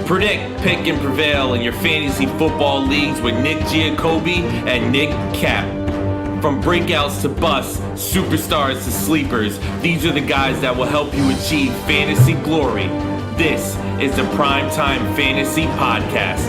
Predict, pick, and prevail in your fantasy football leagues with Nick Giacobbe and Nick Cap. From breakouts to busts, superstars to sleepers, these are the guys that will help you achieve fantasy glory. This is the PrimeTime Fantasy Podcast.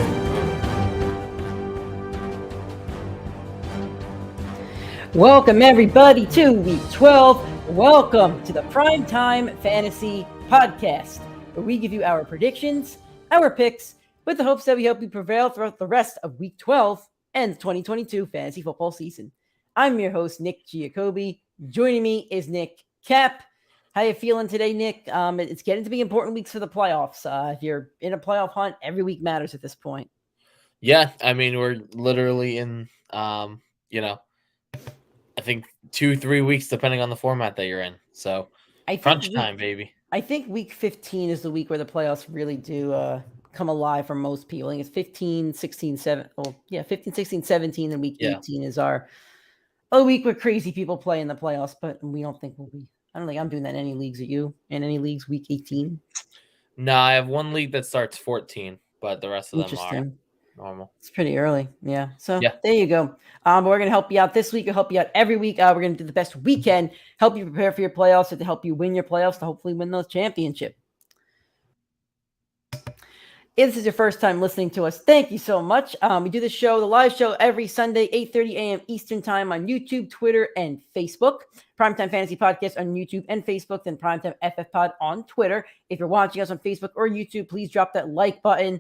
Welcome everybody to Week 12. Welcome to the PrimeTime Fantasy Podcast, where we give you our predictions, our picks, with the hopes that we help you prevail throughout the rest of Week 12 and the 2022 fantasy football season. I'm your host, Nick Giacobbe. Joining me is Nick Cap. How you feeling today, Nick? It's getting to be important weeks for the playoffs. If you're in a playoff hunt, every week matters at this point. Yeah, I mean, we're literally in, I think 2-3 weeks, depending on the format that you're in. So, crunch time, baby. I think week 15 is the week where the playoffs really do come alive for most people. I think it's 15, 16, 15, 16, 17, and week 18 is our week where crazy people play in the playoffs, but we don't think we'll be. I don't think I'm doing that in any leagues. Are you in any leagues week 18? No, I have one league that starts 14, but the rest of them are normal. It's pretty early. Yeah. So There you go. But we're going to help you out this week. We'll help you out every week. We're going to do the best we can, help you prepare for your playoffs, and to help you win your playoffs, to hopefully win those championships. If this is your first time listening to us, thank you so much. We do the live show every Sunday, 8:30 a.m. Eastern time on YouTube, Twitter, and Facebook. PrimeTime Fantasy Podcast on YouTube and Facebook, then PrimeTimeFFPod on Twitter. If you're watching us on Facebook or YouTube, please drop that like button.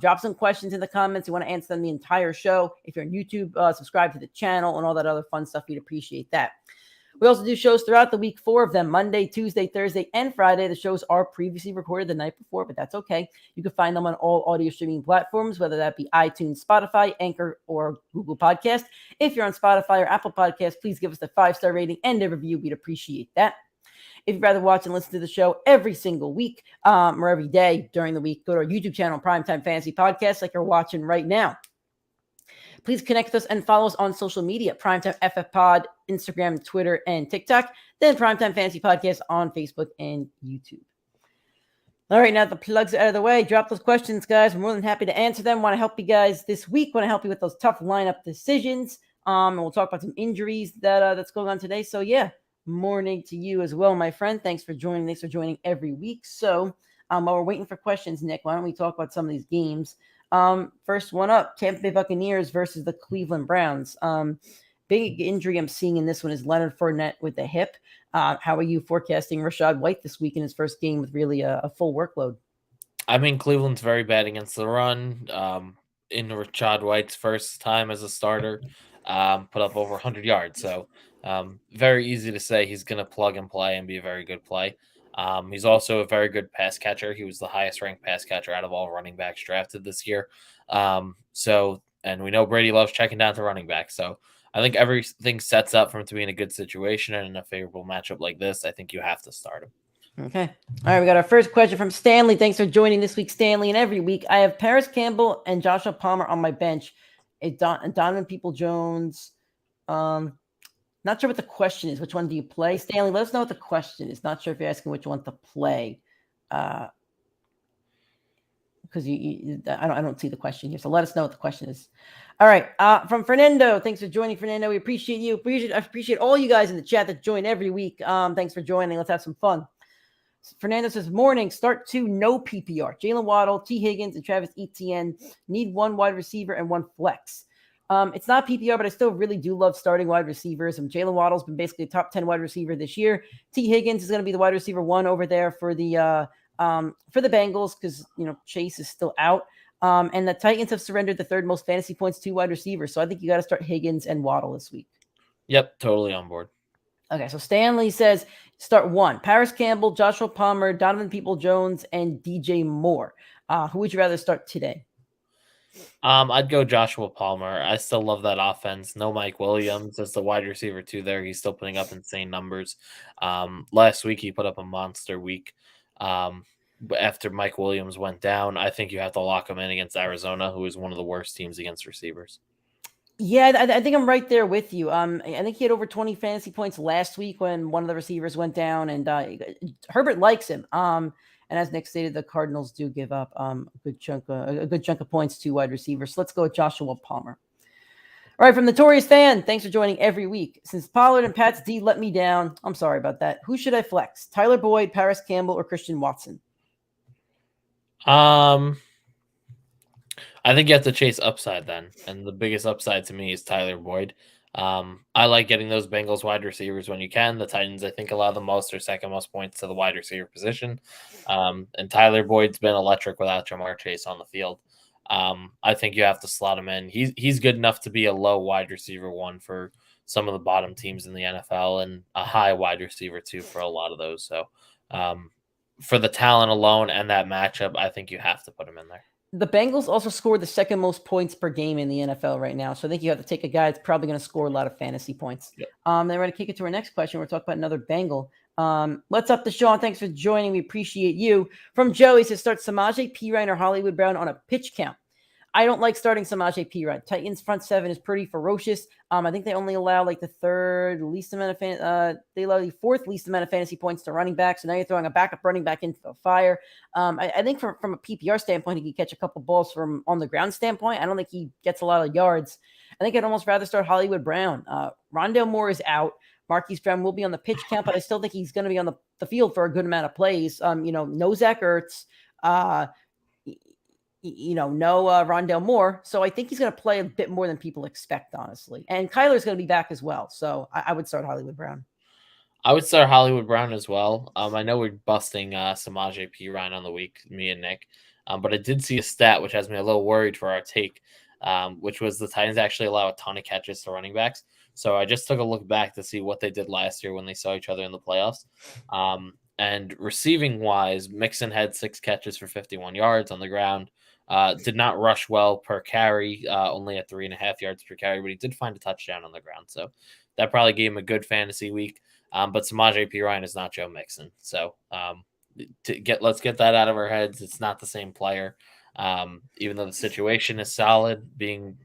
Drop some questions in the comments. We want to answer them the entire show. If you're on YouTube, subscribe to the channel and all that other fun stuff. We'd appreciate that. We also do shows throughout the week, 4 of them, Monday, Tuesday, Thursday, and Friday. The shows are previously recorded the night before, but that's okay. You can find them on all audio streaming platforms, whether that be iTunes, Spotify, Anchor, or Google Podcast. If you're on Spotify or Apple Podcasts, please give us a 5-star rating and a review. We'd appreciate that. If you'd rather watch and listen to the show every single week or every day during the week, go to our YouTube channel, PrimeTime Fantasy Podcast, like you're watching right now. Please connect with us and follow us on social media, PrimeTimeFFPod, Instagram, Twitter, and TikTok. Then PrimeTime Fantasy Podcast on Facebook and YouTube. All right, now the plugs are out of the way. Drop those questions, guys. We're more than happy to answer them. Want to help you guys this week. Want to help you with those tough lineup decisions. And we'll talk about some injuries that's going on today. So, morning to you as well, my friend. Thanks for joining. Thanks for joining every week. So, while we're waiting for questions, Nick, why don't we talk about some of these games? First one up, Tampa Bay Buccaneers versus the Cleveland Browns. Big injury I'm seeing in this one is Leonard Fournette with the hip. How are you forecasting Rachaad White this week in his first game with really a full workload? I mean, Cleveland's very bad against the run. In Rachaad White's first time as a starter, put up over 100 yards. So very easy to say he's going to plug and play and be a very good play. He's also a very good pass catcher. He was the highest ranked pass catcher out of all running backs drafted this year. And we know Brady loves checking down to running back. So I think everything sets up for him to be in a good situation, and in a favorable matchup like this, I think you have to start him. Okay. All right. We got our first question from Stanley. Thanks for joining this week, Stanley. And every week I have Paris Campbell and Joshua Palmer on my bench. Donovan Peoples-Jones. Not sure what the question is. Which one do you play? Stanley, let us know what the question is. Not sure if you're asking which one to play. Because I don't see the question here. So let us know what the question is. All right. From Fernando. Thanks for joining, Fernando. We appreciate you. I appreciate all you guys in the chat that join every week. Thanks for joining. Let's have some fun. Fernando says, morning, start 2, no PPR. Jalen Waddle, T. Higgins, and Travis Etienne. Need 1 wide receiver and 1 flex. It's not PPR, but I still really do love starting wide receivers. And Jalen Waddle's been basically a top 10 wide receiver this year. T. Higgins is going to be the wide receiver 1 over there for the Bengals because Chase is still out. And the Titans have surrendered the 3rd most fantasy points to wide receivers. So I think you got to start Higgins and Waddle this week. Yep, totally on board. Okay, so Stanley says start 1. Paris Campbell, Joshua Palmer, Donovan Peoples-Jones, and DJ Moore. Who would you rather start today? I'd go Joshua Palmer. I still love that offense. No Mike Williams as the wide receiver 2 there. He's still putting up insane numbers. Last week he put up a monster week. But after Mike Williams went down, I think you have to lock him in against Arizona, who is one of the worst teams against receivers. Yeah, I think I'm right there with you. I think he had over 20 fantasy points last week when one of the receivers went down, and Herbert likes him. And as Nick stated, the Cardinals do give up a good chunk of points to wide receivers. So let's go with Joshua Palmer. All right, from Notorious Fan, thanks for joining every week. Since Pollard and Pat's D let me down, I'm sorry about that. Who should I flex? Tyler Boyd, Paris Campbell, or Christian Watson? I think you have to chase upside then, and the biggest upside to me is Tyler Boyd. I like getting those Bengals wide receivers when you can. The Titans, I think, allow the most or second most points to the wide receiver position. And Tyler Boyd's been electric without Jamar Chase on the field. I think you have to slot him in. He's good enough to be a low wide receiver one for some of the bottom teams in the NFL and a high wide receiver two for a lot of those. So for the talent alone and that matchup, I think you have to put him in there. The Bengals also scored the second most points per game in the NFL right now. So I think you have to take a guy that's probably going to score a lot of fantasy points. Yep. Then we're going to kick it to our next question. We're talking about another Bengal. What's up to Sean? Thanks for joining. We appreciate you. From Joe, he says, start Samaje Perine or Hollywood Brown on a pitch count. I don't like starting Samaje Perine. Titans front seven is pretty ferocious. I think they only allow like the fourth least amount of fantasy points to running back. So now you're throwing a backup running back into the fire. I think from a PPR standpoint, he can catch a couple balls from on the ground standpoint. I don't think he gets a lot of yards. I think I'd almost rather start Hollywood Brown. Rondale Moore is out. Marquise Brown will be on the pitch count, but I still think he's going to be on the field for a good amount of plays. No Zach Ertz. No Rondale Moore. So I think he's going to play a bit more than people expect, honestly. And Kyler's going to be back as well. So I would start Hollywood Brown. I would start Hollywood Brown as well. I know we're busting Samaje Perine on the week, me and Nick. But I did see a stat which has me a little worried for our take, which was the Titans actually allow a ton of catches to running backs. So I just took a look back to see what they did last year when they saw each other in the playoffs. And receiving wise, Mixon had 6 catches for 51 yards on the ground. Did not rush well per carry, only at 3.5 yards per carry, but he did find a touchdown on the ground. So that probably gave him a good fantasy week. But Samaje Perine is not Joe Mixon. So let's get that out of our heads. It's not the same player. Even though the situation is solid, being,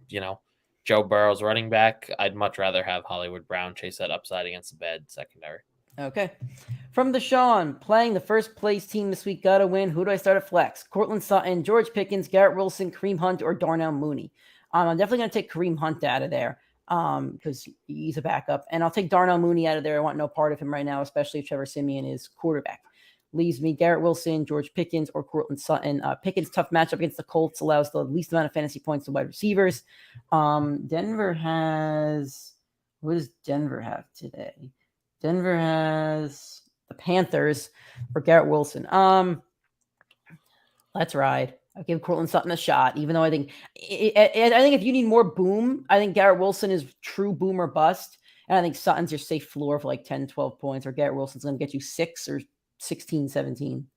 Joe Burrow's running back, I'd much rather have Hollywood Brown chase that upside against a bad secondary. Okay. From the Sean, playing the first place team this week, got to win. Who do I start at flex? Cortland Sutton, George Pickens, Garrett Wilson, Kareem Hunt, or Darnell Mooney? I'm definitely going to take Kareem Hunt out of there because he's a backup. And I'll take Darnell Mooney out of there. I want no part of him right now, especially if Trevor Siemian is quarterback. Leaves me Garrett Wilson, George Pickens, or Cortland Sutton. Pickens' tough matchup against the Colts allows the least amount of fantasy points to wide receivers. Denver has... What does Denver have today? Denver has the Panthers or Garrett Wilson. Let's ride. I'll give Cortland Sutton a shot, even though I think if you need more boom, I think Garrett Wilson is true boom or bust. And I think Sutton's your safe floor for like 10, 12 points, or Garrett Wilson's going to get you 6 or 16, 17.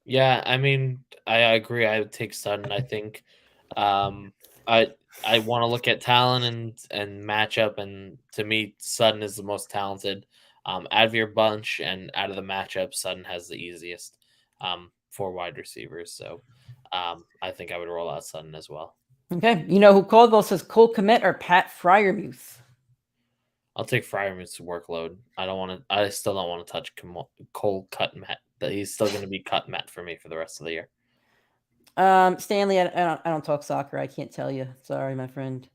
Yeah, I mean, I agree. I would take Sutton. I think I want to look at talent and matchup, and to me, Sutton is the most talented out of your bunch, and out of the matchup, Sutton has the easiest for wide receivers. So I think I would roll out Sutton as well. Okay, who called? Well, says Cole Kmet or Pat Freiermuth. I'll take Freiermuth's workload. I still don't want to touch Cole Kmet. He's still going to be cut Met for me for the rest of the year. Stanley, I don't talk soccer. I can't tell you. Sorry, my friend.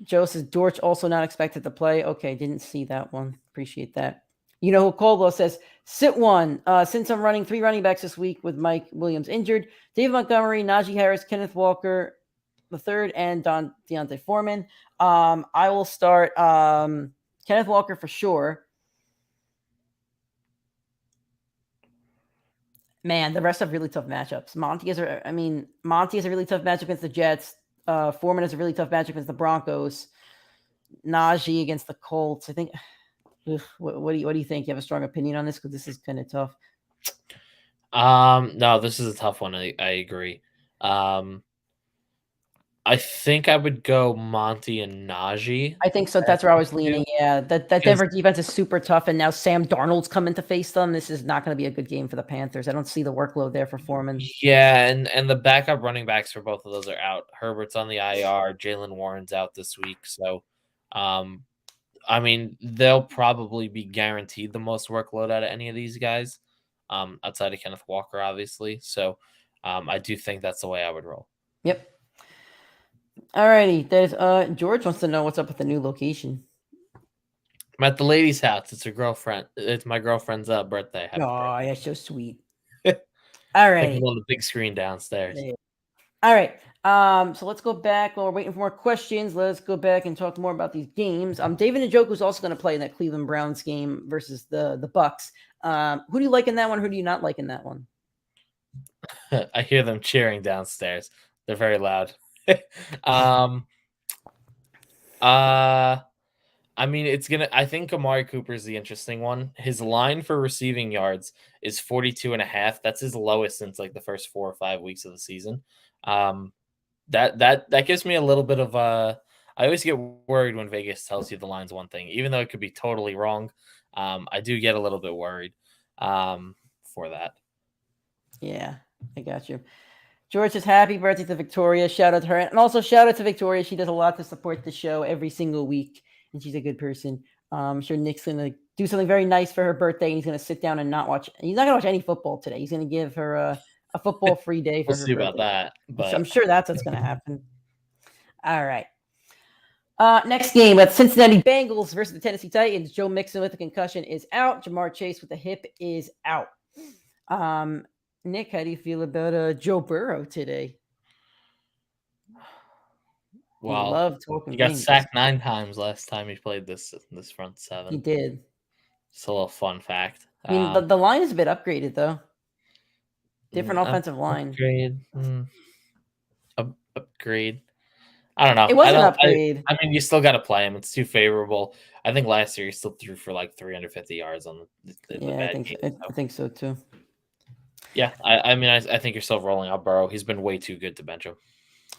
Joe says Dortch also not expected to play. Okay, didn't see that one. Appreciate that. Who Caldwell says, sit one. Since I'm running 3 running backs this week with Mike Williams injured, David Montgomery, Najee Harris, Kenneth Walker III, and Deontay Foreman. I will start Kenneth Walker for sure. Man, the rest have really tough matchups. Monty has a really tough matchup against the Jets. Foreman has a really tough matchup against the Broncos. Najee against the Colts. I think. What do you think? You have a strong opinion on this because this is kind of tough. No, this is a tough one. I agree. I think I would go Monty and Najee. I think so. That's where I was leaning. Yeah, that Denver defense is super tough, and now Sam Darnold's coming to face them. This is not going to be a good game for the Panthers. I don't see the workload there for Foreman. Yeah, and the backup running backs for both of those are out. Herbert's on the IR. Jalen Warren's out this week. So, they'll probably be guaranteed the most workload out of any of these guys. outside of Kenneth Walker, obviously. So I do think that's the way I would roll. Yep. Alrighty. There's George wants to know what's up with the new location. I'm at the lady's house. It's her girlfriend. It's my girlfriend's birthday. Happy Oh, birthday. that's so sweet. Like Alrighty. on the big screen downstairs. Yeah. All right. So let's go back while we're waiting for more questions. Let's go back and talk more about these games. David Njoku's also going to play in that Cleveland Browns game versus the Bucks. Who do you like in that one? Who do you not like in that one? I hear them cheering downstairs. They're very loud. I mean, I think Amari Cooper is the interesting one. His line for receiving yards is 42.5. That's his lowest since like the first 4 or 5 weeks of the season. That gives me a little bit of I always get worried when Vegas tells you the line's one thing, even though it could be totally wrong. I do get a little bit worried for that. Yeah, I got you. George says happy birthday to Victoria. Shout out to her. And also shout out to Victoria. She does a lot to support the show every single week. And she's a good person. I'm sure Nick's going to do something very nice for her birthday. And he's going to sit down and not watch. He's not going to watch any football today. He's going to give her a football free day for We'll her see birthday. about that. But I'm sure that's what's going to happen. All right. Next game, that's Cincinnati Bengals versus the Tennessee Titans. Joe Mixon with a concussion is out. Jamar Chase with a hip is out. Nick, how do you feel about Joe Burrow today? Well, love talking. He got sacked 9 times last time he played this front seven. He did. It's a little fun fact. I mean, the line is a bit upgraded though. Different offensive line. Upgrade. Upgrade. I don't know. It was an upgrade. I mean, you still got to play him. It's too favorable. I think last year he still threw for like 350 yards on the bad game. I think so too. Yeah, I mean, I think you're still rolling out Burrow. He's been way too good to bench him.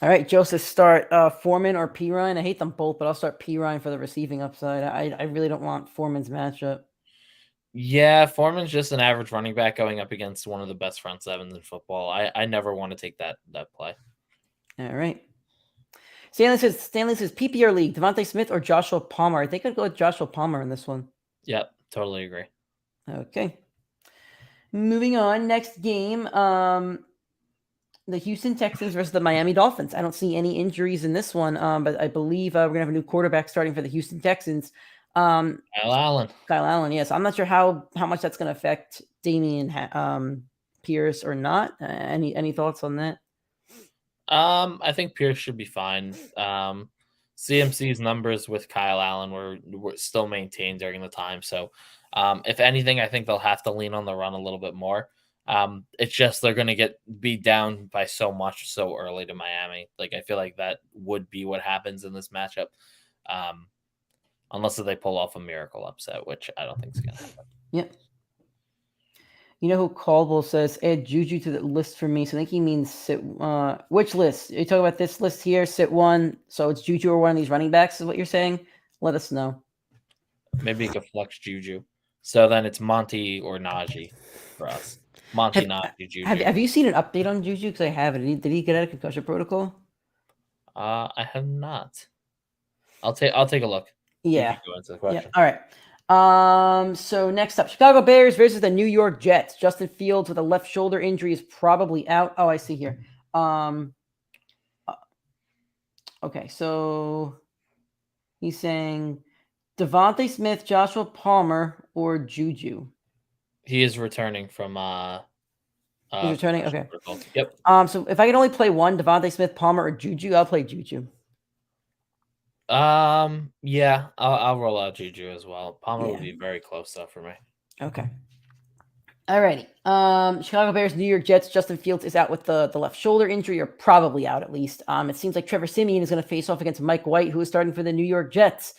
All right, Joseph, start Foreman or Pirine. I hate them both, but I'll start Pirine for the receiving upside. I really don't want Foreman's matchup. Yeah, Foreman's just an average running back going up against one of the best front sevens in football. I never want to take that play. All right. Stanley says PPR league, Devontae Smith or Joshua Palmer. I think I'd go with Joshua Palmer in this one. Yep, totally agree. Okay. Moving on, next game, the Houston Texans versus the Miami Dolphins. I don't see any injuries in this one, but I believe we're going to have a new quarterback starting for the Houston Texans. Kyle Allen, yes. I'm not sure how much that's going to affect Damian Pierce or not. Any thoughts on that? I think Pierce should be fine. CMC's numbers with Kyle Allen were still maintained during the time. So if anything, I think they'll have to lean on the run a little bit more. It's just they're going to get beat down by so much so early to Miami. Like I feel like that would be what happens in this matchup, unless they pull off a miracle upset, which I don't think is going to happen. Yep. You know who Caldwell says add Juju to the list for me? So I think he means sit. Which list? Are you talking about this list here? Sit one. So it's Juju or one of these running backs is what you're saying? Let us know. Maybe you could flex Juju. So then it's Monty or Najee for us. Monty, Najee, Juju. Have you seen an update on Juju? Because I haven't. Did he get out of concussion protocol? I have not. I'll take a look. Yeah. Go into the question. Yeah. All right. So next up, Chicago Bears versus the New York Jets. Justin Fields with a left shoulder injury is probably out. Oh, I see here. Okay, so he's saying Devontae Smith, Joshua Palmer, or Juju. He is returning from he's returning. Okay. Protocol. Yep. So if I can only play one, Devontae Smith, Palmer, or Juju, I'll play Juju. Yeah, I'll roll out Juju as well. Palmer would be very close though for me. Okay. Alrighty. Chicago Bears, New York Jets. Justin Fields is out with the left shoulder injury, or probably out at least. It seems like Trevor Siemian is going to face off against Mike White, who is starting for the New York Jets.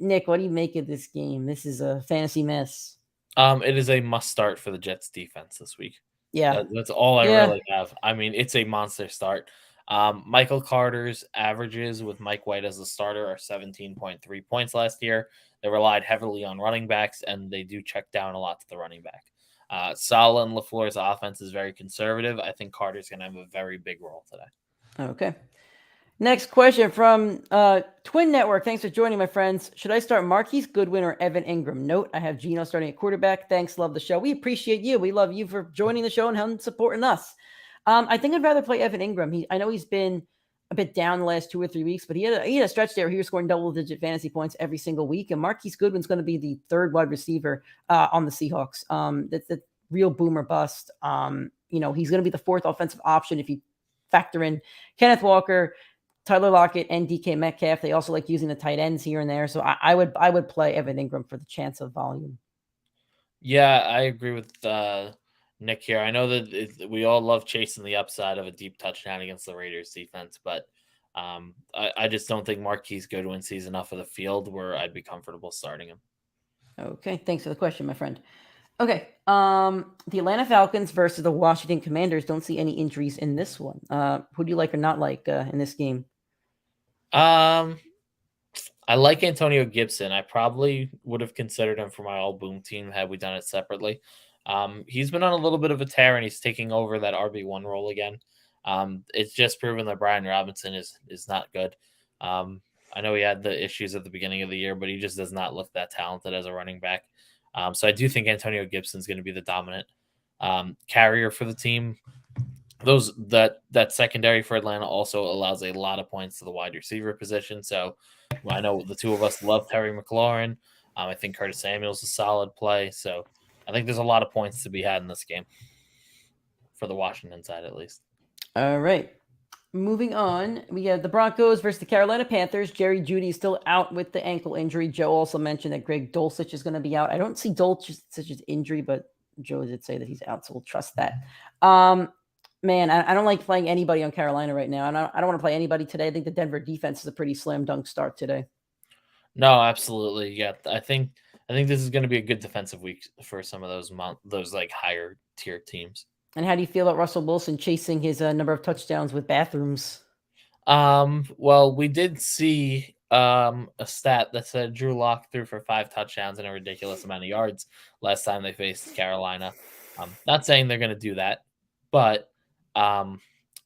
Nick, what do you make of this game? This is a fantasy mess. It is a must start for the Jets defense this week. Yeah. That's all I really have. I mean, it's a monster start. Michael Carter's averages with Mike White as the starter are 17.3 points last year. They relied heavily on running backs, and they do check down a lot to the running back. Saleh and LaFleur's offense is very conservative. I think Carter's going to have a very big role today. Okay. Next question from Twin Network. Thanks for joining, my friends. Should I start Marquise Goodwin or Evan Ingram? Note, I have Geno starting at quarterback. Thanks. Love the show. We appreciate you. We love you for joining the show and supporting us. I think I'd rather play Evan Ingram. I know he's been a bit down the last 2 or 3 weeks, but he had a stretch there where he was scoring double-digit fantasy points every single week. And Marquise Goodwin's going to be the third wide receiver on the Seahawks. That's the real boomer bust. He's going to be the fourth offensive option if you factor in Kenneth Walker, Tyler Lockett, and DK Metcalf. They also like using the tight ends here and there. So I would play Evan Ingram for the chance of volume. Yeah, I agree with Nick here. I know that we all love chasing the upside of a deep touchdown against the Raiders defense, but I just don't think Marquise Goodwin sees enough of the field where I'd be comfortable starting him. Okay, thanks for the question, my friend. Okay, the Atlanta Falcons versus the Washington Commanders. Don't see any injuries in this one. Who do you like or not like in this game? I like Antonio Gibson. I probably would have considered him for my all boom team had we done it separately. He's been on a little bit of a tear and he's taking over that RB1 role again. It's just proven that Brian Robinson is not good. I know he had the issues at the beginning of the year, but he just does not look that talented as a running back. So I do think Antonio Gibson's going to be the dominant carrier for the team. That secondary for Atlanta also allows a lot of points to the wide receiver position. So I know the two of us love Terry McLaurin. I think Curtis Samuel's a solid play. So I think there's a lot of points to be had in this game for the Washington side, at least. All right. Moving on, we have the Broncos versus the Carolina Panthers. Jerry Jeudy is still out with the ankle injury. Joe also mentioned that Greg Dulcich is going to be out. I don't see Dulcich's injury, but Joe did say that he's out, so we'll trust that. Man, I don't like playing anybody on Carolina right now. And I don't want to play anybody today. I think the Denver defense is a pretty slam dunk start today. No, absolutely. Yeah, I think this is going to be a good defensive week for some of those like higher tier teams. And how do you feel about Russell Wilson chasing his number of touchdowns with bathrooms? Well, we did see a stat that said Drew Lock threw for 5 touchdowns and a ridiculous amount of yards last time they faced Carolina. Not saying they're going to do that, but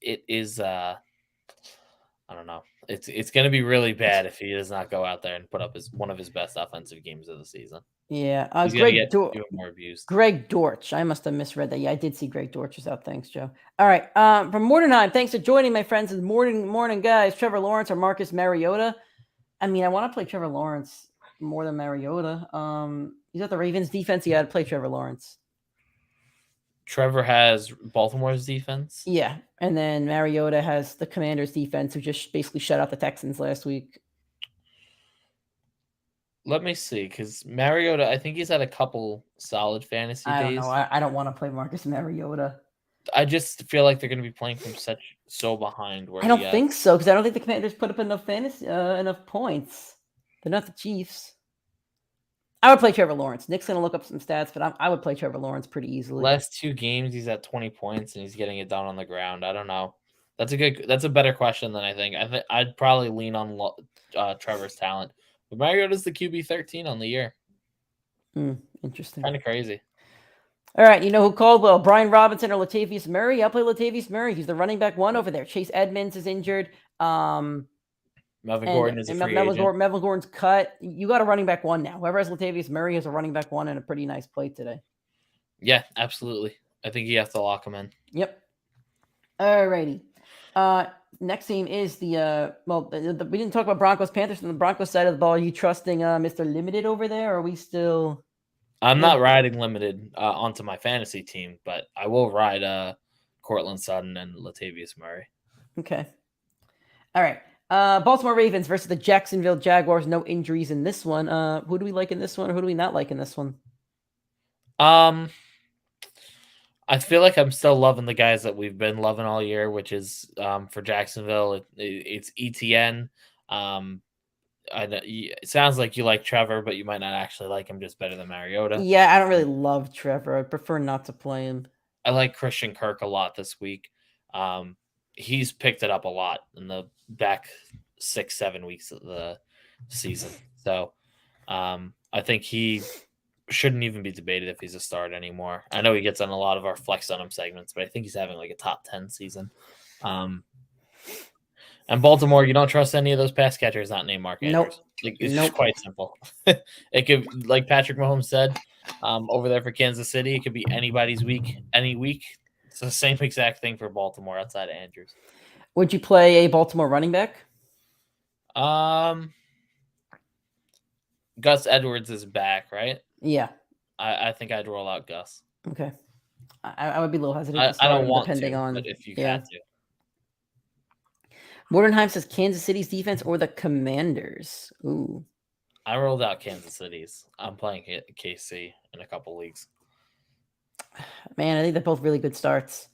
it is I don't know. It's going to be really bad if he does not go out there and put up one of his best offensive games of the season. Yeah, He's going to get more abused. Greg Dortch. I must have misread that. Yeah, I did see Greg Dortch is out. Thanks, Joe. All right. From Mordenheim, thanks for joining, my friends. Morning, guys. Trevor Lawrence or Marcus Mariota? I mean, I want to play Trevor Lawrence more than Mariota. He's got the Ravens defense. Yeah, I'd play Trevor Lawrence. Trevor has Baltimore's defense. Yeah, and then Mariota has the Commanders defense, who just basically shut out the Texans last week. Let me see, because Mariota, I think he's had a couple solid fantasy days. I don't know. I don't want to play Marcus Mariota. I just feel like they're going to be playing from so behind. I don't think so, because I don't think the Commanders put up enough enough points. They're not the Chiefs. I would play Trevor Lawrence. Nick's going to look up some stats, but I would play Trevor Lawrence pretty easily. Last 2 games, he's at 20 points, and he's getting it down on the ground. I don't know. That's a better question than I think. I'd probably lean on Trevor's talent. But Mariota's the QB 13 on the year. Interesting. Kind of crazy. All right, you know who called? Well, Brian Robinson or Latavius Murray? I'll play Latavius Murray. He's the running back 1 over there. Chase Edmonds is injured. Melvin Gordon is a free agent. Melvin Gordon's cut. You got a running back 1 now. Whoever has Latavius Murray has a running back 1 and a pretty nice play today. Yeah, absolutely. I think you have to lock him in. Yep. All righty. Next team is the we didn't talk about Broncos Panthers on the Broncos side of the ball. Are you trusting Mr. Limited over there, or are we still? I'm not riding Limited onto my fantasy team, but I will ride Cortland Sutton and Latavius Murray. Okay. All right. Baltimore Ravens versus the Jacksonville Jaguars. No injuries in this one. Who do we like in this one, or who do we not like in this one? I feel like I'm still loving the guys that we've been loving all year, which is for Jacksonville, it's ETN. It sounds like you like Trevor, but you might not actually like him, just better than Mariota. Yeah, I don't really love Trevor. I prefer not to play him. I like Christian Kirk a lot this week. He's picked it up a lot in the back 6-7 weeks of the season. So I think he shouldn't even be debated if he's a start anymore. I know he gets on a lot of our flex on him segments, but I think he's having like a top 10 season. And Baltimore, you don't trust any of those pass catchers not named Mark Andrews. Nope. It's just quite simple. It could, like Patrick Mahomes said, over there for Kansas City, it could be anybody's week, any week. It's the same exact thing for Baltimore outside of Andrews. Would you play a Baltimore running back? Gus Edwards is back, right? Yeah. I think I'd roll out Gus. Okay. I would be a little hesitant. I don't want depending to, on, but if you yeah. had to. Mordenheim says Kansas City's defense or the Commanders. Ooh. I rolled out Kansas City's. I'm playing KC in a couple leagues. Man, I think they're both really good starts.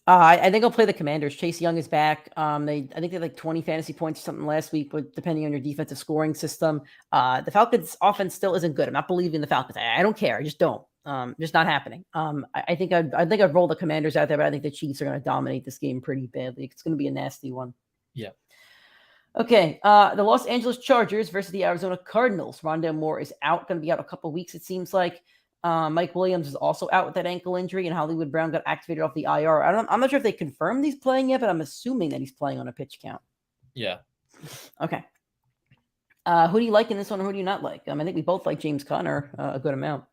I think I'll play the Commanders. Chase Young is back. I think they had like 20 fantasy points or something last week, but depending on your defensive scoring system, the Falcons' offense still isn't good. I'm not believing the Falcons. I don't care. I just don't. Just not happening. I think I'd roll the Commanders out there, but I think the Chiefs are going to dominate this game pretty badly. It's going to be a nasty one. Yeah. Okay. The Los Angeles Chargers versus the Arizona Cardinals. Rondale Moore is out. Going to be out a couple weeks, it seems like. Mike Williams is also out with that ankle injury, and Hollywood Brown got activated off the IR. I'm not sure if they confirmed he's playing yet, but I'm assuming that he's playing on a pitch count. Yeah. Okay. Who do you like in this one, or who do you not like? I think we both like James Conner a good amount.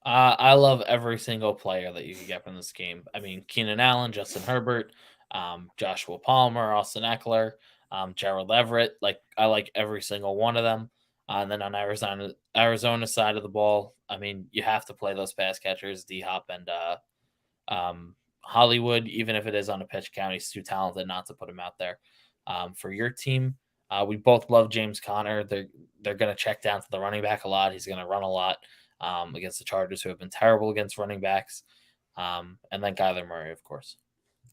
I love every single player that you can get from this game. I mean, Keenan Allen, Justin Herbert, Joshua Palmer, Austin Eckler, Gerald Everett. Like, I like every single one of them. And then on Arizona side of the ball, I mean, you have to play those pass catchers, D-Hop and Hollywood, even if it is on a pitch count. He's too talented not to put him out there. For your team, we both love James Conner. They're going to check down to the running back a lot. He's going to run a lot against the Chargers, who have been terrible against running backs. And then Kyler Murray, of course.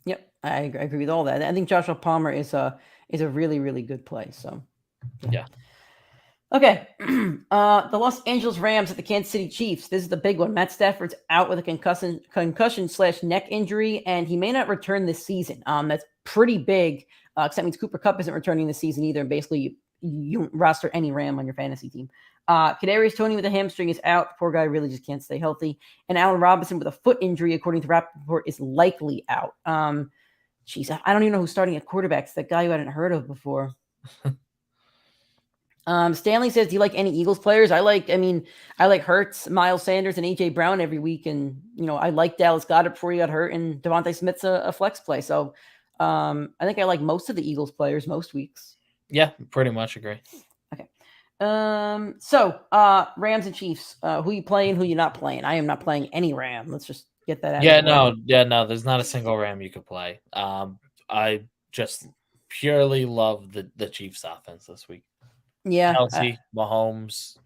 Yep, I agree with all that. I think Joshua Palmer is a really, really good play. So, yeah. Okay. The Los Angeles Rams at the Kansas City Chiefs. This is the big one. Matt Stafford's out with a concussion/neck injury, and he may not return this season. That's pretty big. Because that means Cooper Kupp isn't returning this season either. And basically, you don't roster any Ram on your fantasy team. Kadarius Toney with a hamstring is out. The poor guy really just can't stay healthy. And Allen Robinson with a foot injury, according to Rappaport, is likely out. Geez, I don't even know who's starting at quarterback. It's that guy who I hadn't heard of before. Stanley says, do you like any Eagles players? I like Hurts, Miles Sanders, and AJ Brown every week. And, I like Dallas Goedert before he got hurt, and Devontae Smith's a flex play. So I think I like most of the Eagles players most weeks. Yeah, pretty much agree. Okay. So Rams and Chiefs, who you playing, who you not playing? I am not playing any Ram. Let's just get that out. No, there's not a single Ram you could play. I just purely love the Chiefs offense this week. Yeah, Kelsey, Mahomes,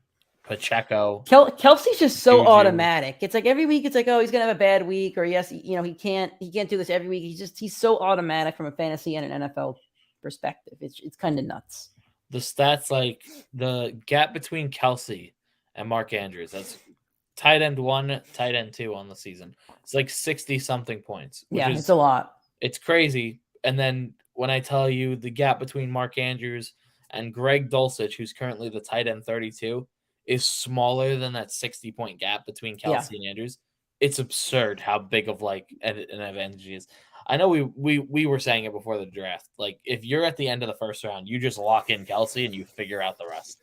Pacheco. Kelsey's just so Juju. automatic. It's like every week, it's like, oh, he's gonna have a bad week, or yes, he can't do this every week. He's so automatic from a fantasy and an NFL perspective. It's kind of nuts. The stats, like the gap between Kelsey and Mark Andrews, that's tight end 1, tight end 2 on the season. It's like 60 something points. It's a lot. It's crazy. And then when I tell you the gap between Mark Andrews and Greg Dulcich, who's currently the tight end 32, is smaller than that 60-point gap between Kelsey and Andrews. It's absurd how big of like an advantage he is. I know we were saying it before the draft. Like, if you're at the end of the first round, you just lock in Kelsey and you figure out the rest.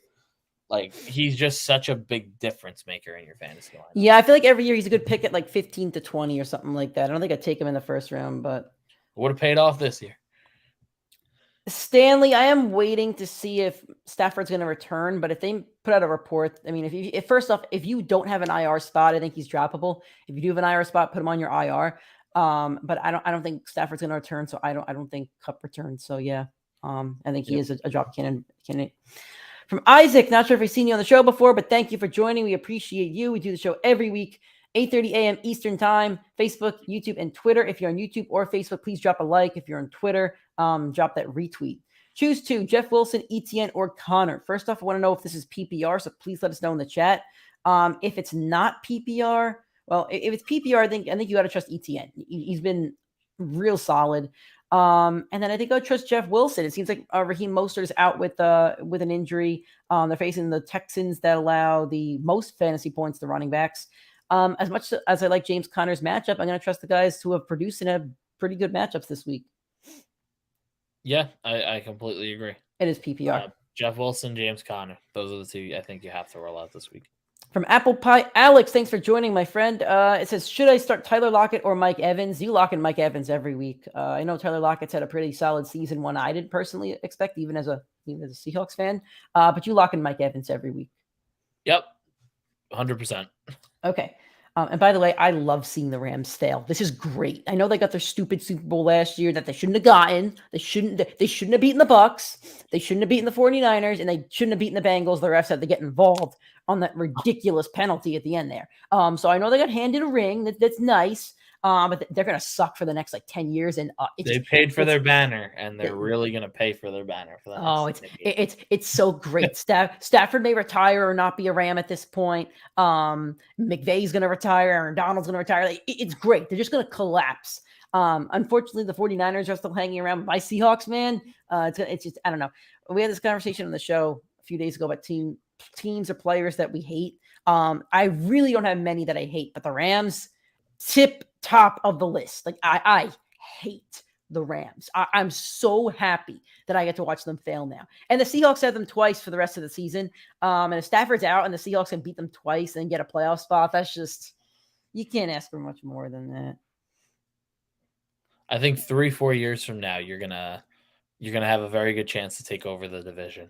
Like, he's just such a big difference maker in your fantasy line. Yeah, I feel like every year he's a good pick at like 15 to 20 or something like that. I don't think I'd take him in the first round, but would have paid off this year. Stanley, I am waiting to see if Stafford's going to return, but if they put out a report, I mean, if first off, if you don't have an IR spot, I think he's droppable. If you do have an IR spot, put him on your IR. But I don't think Stafford's going to return, so I don't think Kupp returns. So yeah, I think he is a drop candidate. From Isaac, not sure if we've seen you on the show before, but thank you for joining. We appreciate you. We do the show every week, 8:30 a.m. Eastern Time, Facebook, YouTube, and Twitter. If you're on YouTube or Facebook, please drop a like. If you're on Twitter, drop that retweet. Choose two: Jeff Wilson, ETN, or Connor. First off, I want to know if this is PPR, so please let us know in the chat. If it's not PPR, well, if it's PPR, I think you got to trust ETN. He's been real solid. And then I think I'll trust Jeff Wilson. It seems like Raheem Mostert is out with an injury. They're facing the Texans that allow the most fantasy points to running backs. As much as I like James Conner's matchup, I'm going to trust the guys who have produced in a pretty good matchups this week. Yeah, I completely agree. It is PPR. Jeff Wilson, James Conner. Those are the two I think you have to roll out this week. From Apple Pie, Alex, thanks for joining, my friend. It says, should I start Tyler Lockett or Mike Evans? You lock in Mike Evans every week. I know Tyler Lockett's had a pretty solid season, one I didn't personally expect, even as a Seahawks fan. But you lock in Mike Evans every week. Yep, 100%. Okay. And by the way, I love seeing the Rams fail. This is great. I know they got their stupid Super Bowl last year that they shouldn't have gotten. They shouldn't have beaten the Bucs. They shouldn't have beaten the 49ers, and they shouldn't have beaten the Bengals. The refs had to get involved on that ridiculous penalty at the end there. So I know they got handed a ring. That's nice. But they're going to suck for the next 10 years. And they paid for their banner, and they're really going to pay for their banner for that. It's so great. Stafford may retire or not be a Ram at this point. McVay's going to retire. Aaron Donald's going to retire. It's great. They're just going to collapse. Unfortunately, the 49ers are still hanging around. My Seahawks, man, it's just, I don't know. We had this conversation on the show a few days ago about teams or players that we hate. I really don't have many that I hate, but the Rams tip top of the list. I hate the Rams. I'm so happy that I get to watch them fail now. And the Seahawks have them twice for the rest of the season. And if Stafford's out and the Seahawks can beat them twice and get a playoff spot, that's just, you can't ask for much more than that. I think 3-4 years from now, you're gonna have a very good chance to take over the division,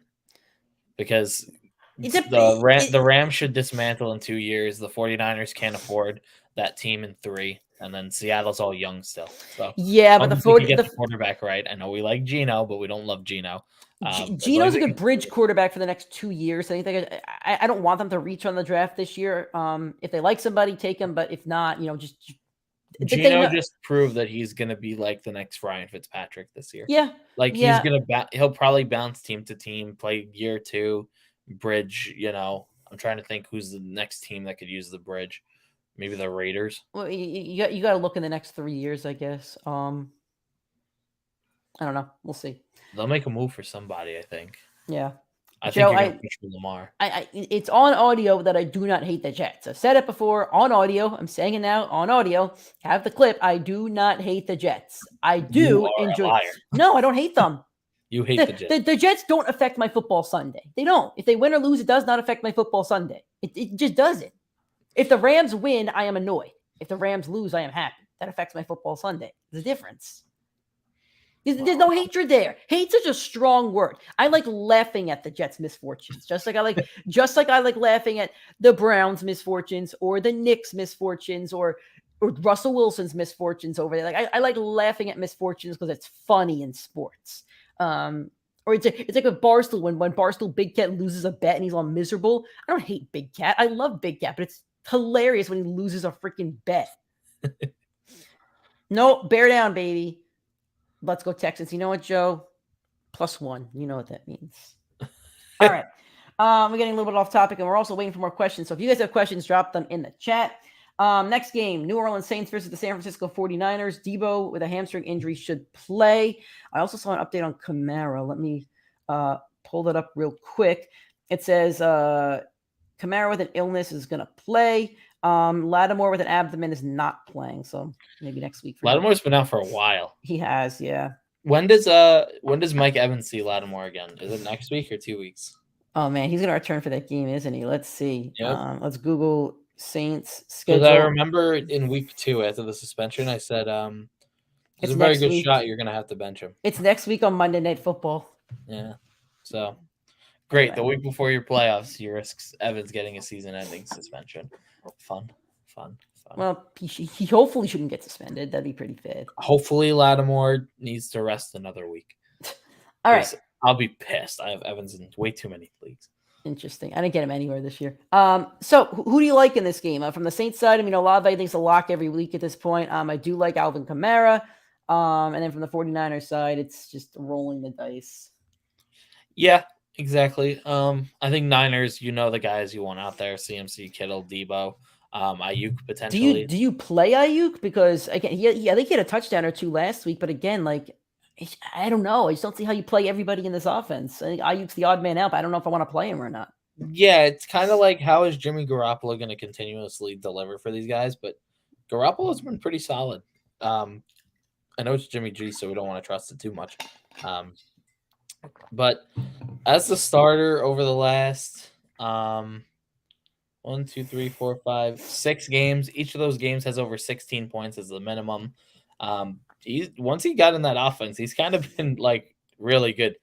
because the Rams should dismantle in 2 years. The 49ers can't afford that team in 3. And then Seattle's all young still. So yeah, but the quarterback right. I know we like Geno, but we don't love Geno. Geno's a good bridge quarterback for the next 2 years. I don't want them to reach on the draft this year. If they like somebody, take him. But if not, just Geno just proved that he's going to be like the next Ryan Fitzpatrick this year. Yeah, he'll probably bounce team to team, play year 2, bridge. I'm trying to think who's the next team that could use the bridge. Maybe the Raiders. Well, you got to look in the next 3 years, I guess. I don't know. We'll see. They'll make a move for somebody, I think. Yeah. I think you're going to push for Lamar. It's on audio that I do not hate the Jets. I've said it before on audio. I'm saying it now on audio. Have the clip. I do not hate the Jets. I do enjoy. No, I don't hate them. You hate the Jets. The Jets don't affect my football Sunday. They don't. If they win or lose, it does not affect my football Sunday. It just doesn't. If the Rams win, I am annoyed. If the Rams lose, I am happy. That affects my football Sunday. There's a difference. There's no hatred there. Hate's such a strong word. I like laughing at the Jets' misfortunes, just like I like laughing at the Browns' misfortunes or the Knicks' misfortunes or Russell Wilson's misfortunes over there. I like laughing at misfortunes because it's funny in sports. Or it's like with Barstool when Barstool Big Cat loses a bet and he's all miserable. I don't hate Big Cat. I love Big Cat, but it's hilarious when he loses a freaking bet. No, bear down, baby. Let's go Texans. You know what, Joe? +1. You know what that means. All right. We're getting a little bit off topic, and we're also waiting for more questions. So if you guys have questions, drop them in the chat. Next game, New Orleans Saints versus the San Francisco 49ers. Debo with a hamstring injury should play. I also saw an update on Kamara. Let me pull that up real quick. It says Kamara with an illness is going to play. Lattimore with an abdomen is not playing, so maybe next week. Lattimore's been out for a while. He has, yeah. When does Mike Evans see Lattimore again? Is it next week or 2 weeks? Oh man, he's gonna return for that game, isn't he? Let's see. Yep. Let's Google Saints schedule. Because I remember in week 2 after the suspension, I said, "There's a very good shot you're gonna have to bench him." It's next week on Monday Night Football. Yeah. So great. The week before your playoffs, you risk Evans getting a season-ending suspension. Fun. Well, he hopefully shouldn't get suspended. That'd be pretty bad. Hopefully, Lattimore needs to rest another week. All right. I'll be pissed. I have Evans in way too many leagues. Interesting. I didn't get him anywhere this year. So who do you like in this game? From the Saints side, I mean, Olave thinks a lock every week at this point. I do like Alvin Kamara. And then from the 49ers side, it's just rolling the dice. Yeah, exactly. I think Niners, the guys you want out there, CMC, Kittle, Debo, Ayuk potentially. Do you play Ayuk? Because again, I think he had a touchdown or 2 last week, but again, I don't know. I just don't see how you play everybody in this offense. I think Ayuk's the odd man out, but I don't know if I want to play him or not. Yeah, it's kind of like, how is Jimmy Garoppolo going to continuously deliver for these guys? But Garoppolo's been pretty solid. I know it's Jimmy G, so we don't want to trust it too much. But as the starter over the last 1, 2, 3, 4, 5, 6 games, each of those games has over 16 points as the minimum. Once he got in that offense, he's kind of been like really good.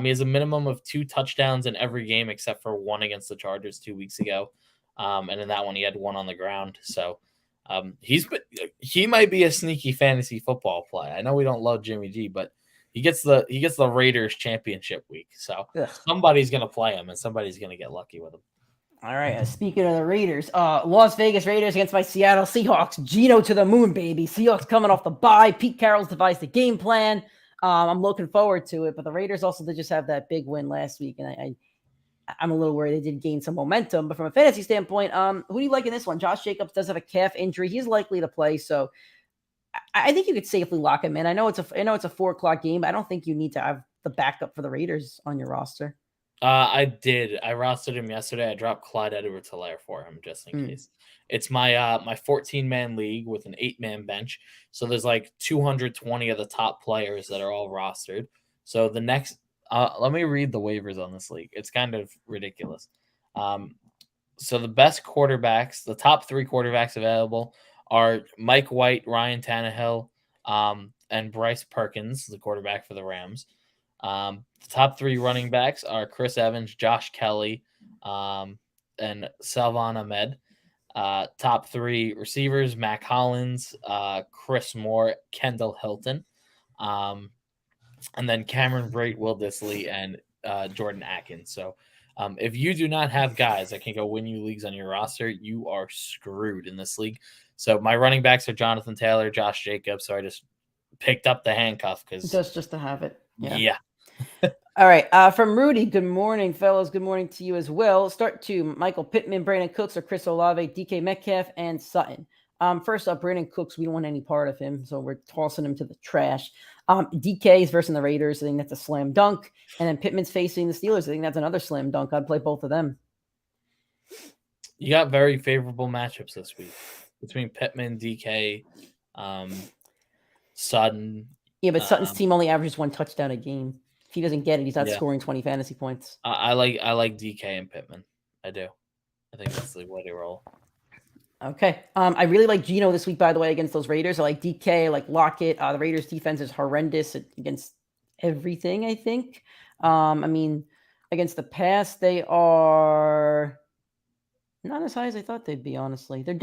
He has a minimum of 2 touchdowns in every game except for one against the Chargers 2 weeks ago. And in that one, he had 1 on the ground. So he might be a sneaky fantasy football play. I know we don't love Jimmy G, but he gets the Raiders championship week. So somebody's gonna play him, and somebody's gonna get lucky with him. All right. Speaking of the Raiders, Las Vegas Raiders against my Seattle Seahawks. Geno to the moon, baby. Seahawks coming off the bye. Pete Carroll's devised the game plan. I'm looking forward to it. But the Raiders also did just have that big win last week, and I'm a little worried they did gain some momentum. But from a fantasy standpoint, who do you like in this one? Josh Jacobs does have a calf injury. He's likely to play, so I think you could safely lock him in. I know it's a 4:00 game, but I don't think you need to have the backup for the Raiders on your roster. I did. I rostered him yesterday. I dropped Clyde Edwards-Helaire for him just in case. It's my 14-man league with an 8-man bench. So there's like 220 of the top players that are all rostered. So the next let me read the waivers on this league. It's kind of ridiculous. So the best quarterbacks, the top 3 quarterbacks available are Mike White, Ryan Tannehill, and Bryce Perkins, the quarterback for the Rams. The top 3 running backs are Chris Evans, Josh Kelly, and Salvon Ahmed. Top 3 receivers, Mac Hollins, Chris Moore, Kendall Hilton. And then Cameron Brate, Will Dissly, and Jordan Atkins. So if you do not have guys that can go win you leagues on your roster, you are screwed in this league. So my running backs are Jonathan Taylor, Josh Jacobs. So I just picked up the handcuff because just to have it. Yeah. All right. From Rudy, good morning, fellas. Good morning to you as well. Start 2, Michael Pittman, Brandon Cooks, or Chris Olave, DK Metcalf, and Sutton. First up, Brandon Cooks, we don't want any part of him, so we're tossing him to the trash. DK is versus the Raiders. I think that's a slam dunk. And then Pittman's facing the Steelers. I think that's another slam dunk. I'd play both of them. You got very favorable matchups this week between Pittman, DK, Sutton. Yeah, but Sutton's team only averages 1 touchdown a game. If he doesn't get it, he's not scoring 20 fantasy points. I like DK and Pittman. I do. I think that's the way to roll. Okay. I really like Geno this week, by the way, against those Raiders. I like DK, I like Lockett. The Raiders defense is horrendous against everything, I think. I mean, against the pass, they are not as high as I thought they'd be, honestly. They're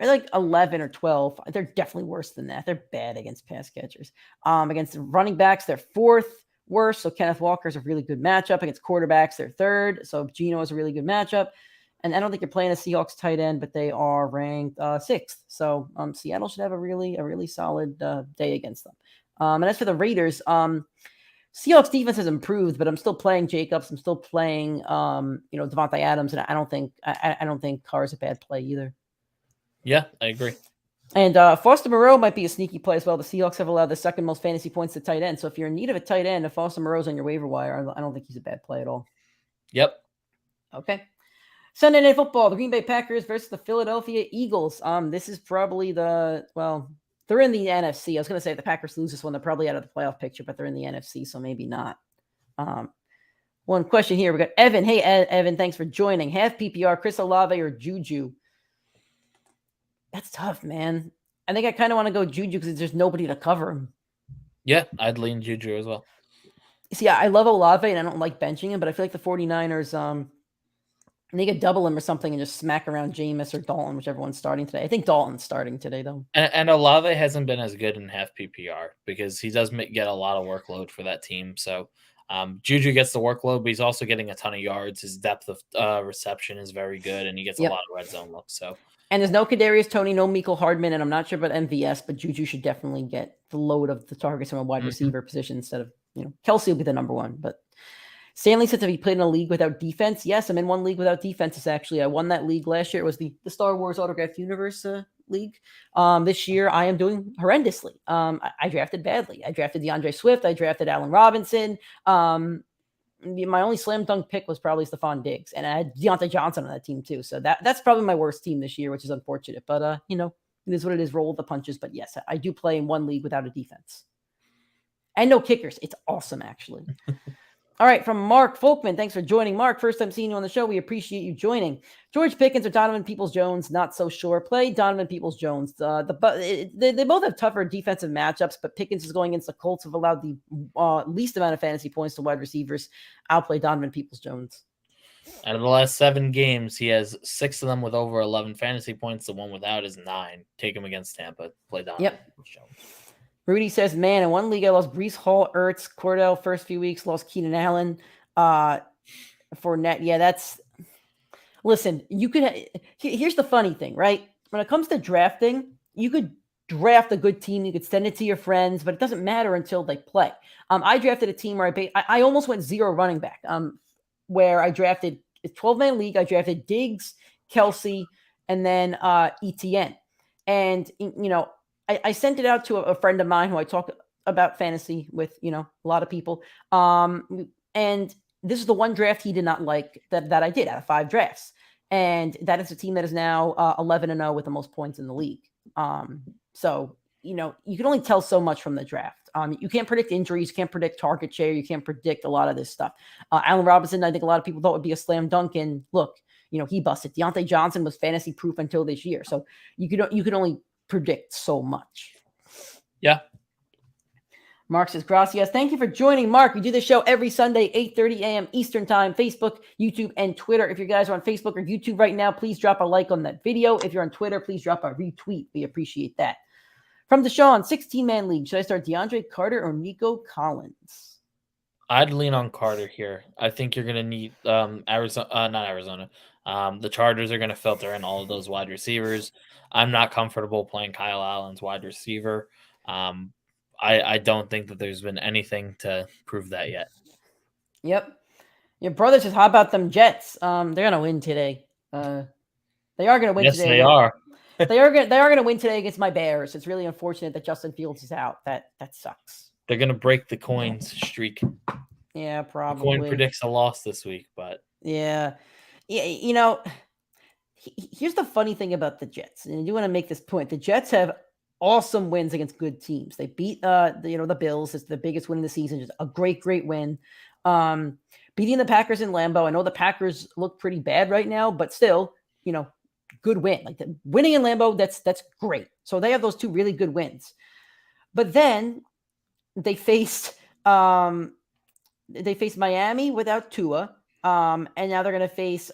like 11 or 12. They're definitely worse than that. They're bad against pass catchers. Against the running backs, they're 4th worst. So Kenneth Walker's a really good matchup. Against quarterbacks, they're 3rd. So Geno is a really good matchup. And I don't think you're playing a Seahawks tight end, but they are ranked 6th. So Seattle should have a really solid day against them. And as for the Raiders, Seahawks defense has improved, but I'm still playing Jacobs. I'm still playing Devontae Adams, and I don't think Carr is a bad play either. Yeah, I agree. And Foster Moreau might be a sneaky play as well. The Seahawks have allowed the 2nd most fantasy points to tight end. So if you're in need of a tight end, if Foster Moreau's on your waiver wire, I don't think he's a bad play at all. Yep. Okay. Sunday Night Football, the Green Bay Packers versus the Philadelphia Eagles. This is probably they're in the NFC. I was going to say if the Packers lose this one, they're probably out of the playoff picture, but they're in the NFC, so maybe not. One question here. We got Evan. Hey, Evan, thanks for joining. Half PPR, Chris Olave or Juju? That's tough, man. I think I kind of want to go Juju because there's nobody to cover him. Yeah, I'd lean Juju as well. See, I love Olave, and I don't like benching him, but I feel like the 49ers, they could double him or something and just smack around Jameis or Dalton, whichever one's starting today. I think Dalton's starting today, though. And Olave hasn't been as good in half PPR because he does get a lot of workload for that team. So Juju gets the workload, but he's also getting a ton of yards. His depth of reception is very good, and he gets a lot of red zone looks. So. And there's no Kadarius Toney, no Mecole Hardman, and I'm not sure about MVS, but Juju should definitely get the load of the targets from a wide receiver position instead of, Kelsey will be the number 1, but Stanley says, have you played in a league without defense? Yes, I'm in one league without defenses, actually. I won that league last year. It was the Star Wars Autograph Universe league. This year, I am doing horrendously. I drafted badly. I drafted DeAndre Swift. I drafted Allen Robinson. My only slam dunk pick was probably Stephon Diggs. And I had Deontay Johnson on that team, too. So that's probably my worst team this year, which is unfortunate. But, it is what it is. Roll the punches. But, yes, I do play in one league without a defense. And no kickers. It's awesome, actually. All right, from Mark Folkman. Thanks for joining, Mark. First time seeing you on the show. We appreciate you joining. George Pickens or Donovan Peoples-Jones? Not so sure. Play Donovan Peoples-Jones. They both have tougher defensive matchups, but Pickens is going against the Colts, who've allowed the least amount of fantasy points to wide receivers. I'll play Donovan Peoples-Jones. Out of the last 7 games, he has 6 of them with over 11 fantasy points. The one without is 9. Take him against Tampa. Play Donovan Peoples-Jones. Rudy says, man, in one league, I lost Breece Hall, Ertz, Cordell first few weeks, lost Keenan Allen, Fournette. Yeah, that's – listen, you could – here's the funny thing, right? When it comes to drafting, you could draft a good team. You could send it to your friends, but it doesn't matter until they play. I drafted a team where I almost went 0 running back, where I drafted a 12-man league. I drafted Diggs, Kelsey, and then ETN. And, I sent it out to a friend of mine who I talk about fantasy with, a lot of people. And this is the one draft he did not like that I did out of 5 drafts. And that is a team that is now 11-0 with the most points in the league. So, you can only tell so much from the draft. You can't predict injuries, you can't predict target share, you can't predict a lot of this stuff. Allen Robinson, I think a lot of people thought would be a slam dunk, and look, he busted. Deontay Johnson was fantasy proof until this year. So you could only predict so much. Yeah. Mark says, gracias. Thank you for joining, Mark. We do this show every Sunday, 8:30 a.m. Eastern time, Facebook, YouTube, and Twitter. If you guys are on Facebook or YouTube right now, please drop a like on that video. If you're on Twitter, please drop a retweet. We appreciate that. From Deshaun, 16-man league. Should I start DeAndre Carter or Nico Collins? I'd lean on Carter here. I think you're going to need not Arizona. The Chargers are going to filter in all of those wide receivers. I'm not comfortable playing Kyle Allen's wide receiver. I don't think that there's been anything to prove that yet. Yep. Your brother says, how about them Jets? They're going to win today. They are going to win today. Yes, they are. They are going to win today against my Bears. It's really unfortunate that Justin Fields is out. That sucks. They're going to break the coins streak. Yeah, probably. The coin predicts a loss this week, but yeah. Here's the funny thing about the Jets, and I do want to make this point. The Jets have awesome wins against good teams. They beat the Bills. It's the biggest win of the season. Just a great win. Beating the Packers in Lambeau. I know the Packers look pretty bad right now, but still, good win. Like winning in Lambeau, that's great. So they have those 2 really good wins. But then they faced Miami without Tua. And now they're going to face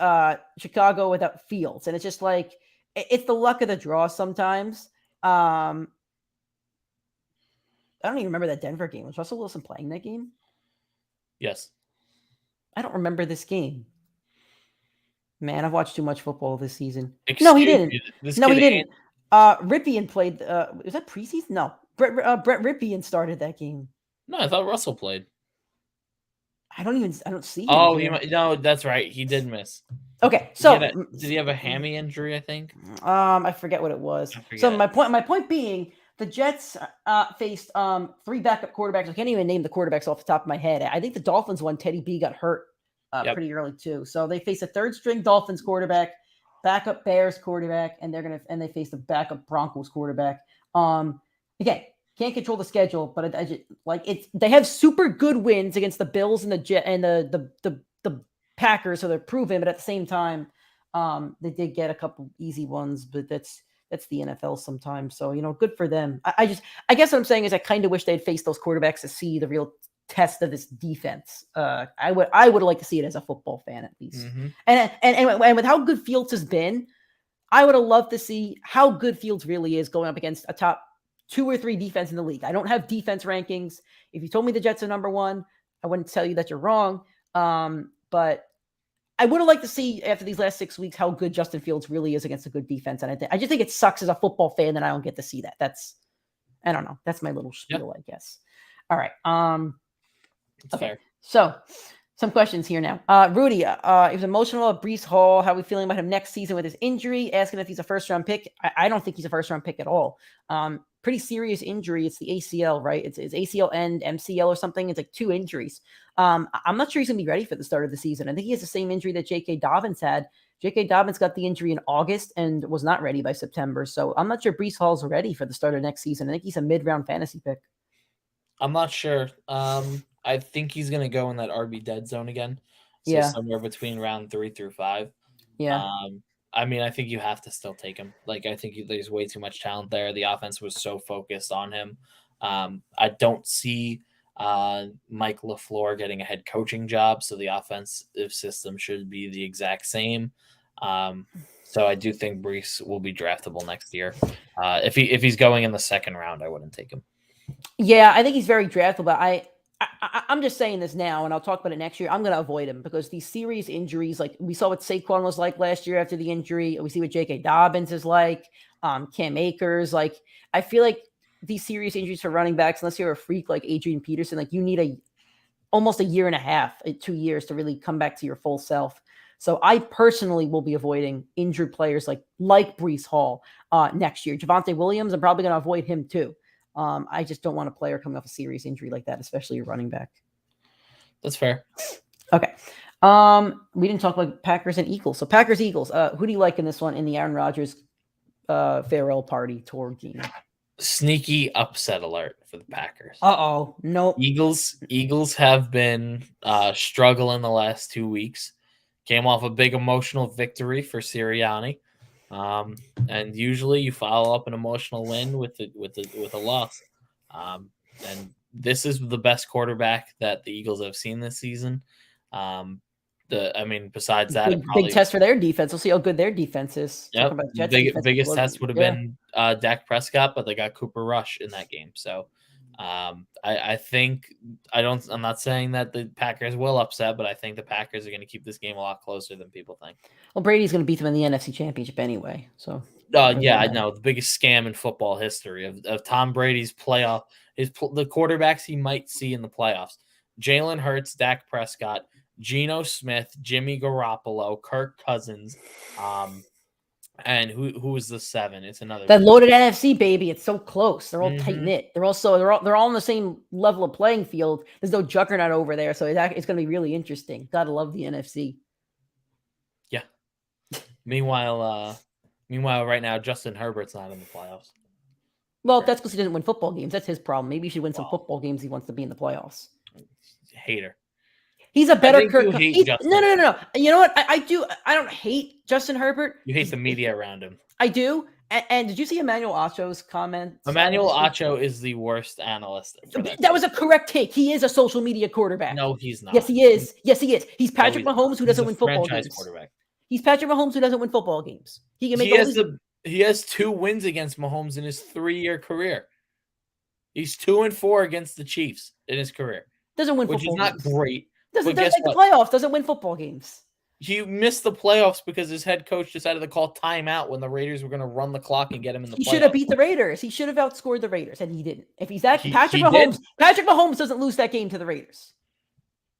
Chicago without Fields. And it's just like, it's the luck of the draw sometimes. I don't even remember that Denver game. Was Russell Wilson playing that game? yes. I don't remember this game. Man, I've watched too much football this season. Excuse No, he didn't. me, this No, kid he didn't. Ripien played. Was that preseason? No. Brett Ripien started that game. No, I thought Russell played. I don't see him. Oh, here. no, that's right. He did miss. Okay, so Did he have a hammy injury, I think? I forget what it was. So my point being, the Jets faced 3 backup quarterbacks. I can't even name the quarterbacks off the top of my head. I think the Dolphins one, Teddy B, got hurt pretty early too. So they faced a 3rd-string Dolphins quarterback, backup Bears quarterback, and they faced a backup Broncos quarterback. Again, can't control the schedule, but they have super good wins against the Bills and the Packers, so they're proven. But at the same time, they did get a couple easy ones, but that's the NFL sometimes. So good for them. I guess what I'm saying is I kind of wish they'd faced those quarterbacks to see the real test of this defense. I would like to see it as a football fan at least. Mm-hmm. And with how good Fields has been, I would have loved to see how good Fields really is going up against a top 2 or 3 defense in the league. I don't have defense rankings. If you told me the Jets are number 1, I wouldn't tell you that you're wrong. But I would have liked to see after these last 6 weeks how good Justin Fields really is against a good defense. And I just think it sucks as a football fan that I don't get to see that. I don't know. That's my little spiel, I guess. All right. Okay. Fair. So some questions here now. Rudy, he was emotional about Breece Hall. How are we feeling about him next season with his injury? Asking if he's a first-round pick. I don't think he's a first-round pick at all. Pretty serious injury. It's the ACL, right? It's ACL and MCL or something. It's like 2 injuries. I'm not sure he's going to be ready for the start of the season. I think he has the same injury that J.K. Dobbins had. J.K. Dobbins got the injury in August and was not ready by September. So I'm not sure Breece Hall's ready for the start of next season. I think he's a mid-round fantasy pick. I'm not sure. I think he's going to go in that RB dead zone again. So Yeah. somewhere between round 3 through 5. Yeah. I mean, I think you have to still take him. Like, I think there's way too much talent there. The offense was so focused on him. I don't see Mike LaFleur getting a head coaching job, so the offensive system should be the exact same. So I do think Brees will be draftable next year. If he's going in the second round, I wouldn't take him. Yeah, I think he's very draftable, but I'm just saying this now, and I'll talk about it next year. I'm going to avoid him because these serious injuries, like we saw what Saquon was like last year after the injury. We see what J.K. Dobbins is like, Cam Akers. Like, I feel like these serious injuries for running backs, unless you're a freak like Adrian Peterson, like you need almost a year and a half, 2 years to really come back to your full self. So I personally will be avoiding injured players like Breece Hall next year. Javonte Williams, I'm probably going to avoid him too. I just don't want a player coming off a serious injury like that, especially a running back. That's fair. Okay. We didn't talk about Packers and Eagles. So Packers, Eagles. Who do you like in this one in the Aaron Rodgers farewell party tour game? Sneaky upset alert for the Packers. Nope. Eagles have been struggling the last 2 weeks. Came off a big emotional victory for Sirianni. And usually you follow up an emotional win with a loss. And this is the best quarterback that the Eagles have seen this season. Besides that, big test for their defense. We'll see how good their defense is. Yep. Biggest test would have been Dak Prescott, but they got Cooper Rush in that game. So I think I'm not saying that the Packers will upset, but I think the Packers are going to keep this game a lot closer than people think. Well, Brady's going to beat them in the NFC Championship anyway. So yeah, I know the biggest scam in football history of Tom Brady's playoff is the quarterbacks he might see in the playoffs: Jalen Hurts, Dak Prescott, Geno Smith, Jimmy Garoppolo, Kirk Cousins, and who is the 7? It's another that loaded NFC, baby. It's so close. They're all tight knit. They're all on the same level of playing field. There's no juggernaut over there, so it's going to be really interesting. Gotta love the NFC. Yeah. Meanwhile, right now Justin Herbert's not in the playoffs. Well, that's because he doesn't win football games. That's his problem. Maybe he should win some football games. He wants to be in the playoffs. Hater. He's a better Kirk. No. You know what? I do. I don't hate Justin Herbert. You hate the media around him. I do. And did you see Emmanuel Acho's comment? Emmanuel Acho is the worst analyst. That was a correct take. He is a social media quarterback. No, he's not. Yes, he is. He's Patrick Mahomes who doesn't win football games. Quarterback. He's Patrick Mahomes who doesn't win football games. He can make. He has 2 wins against Mahomes in his 3-year career. He's 2-4 against the Chiefs in his career. Doesn't win football games. Which is not great. Doesn't make the playoffs. Doesn't win football games. He missed the playoffs because his head coach decided to call timeout when the Raiders were going to run the clock and get him in the playoffs. He should have beat the Raiders. He should have outscored the Raiders, and he didn't. If he's that Patrick Mahomes doesn't lose that game to the Raiders.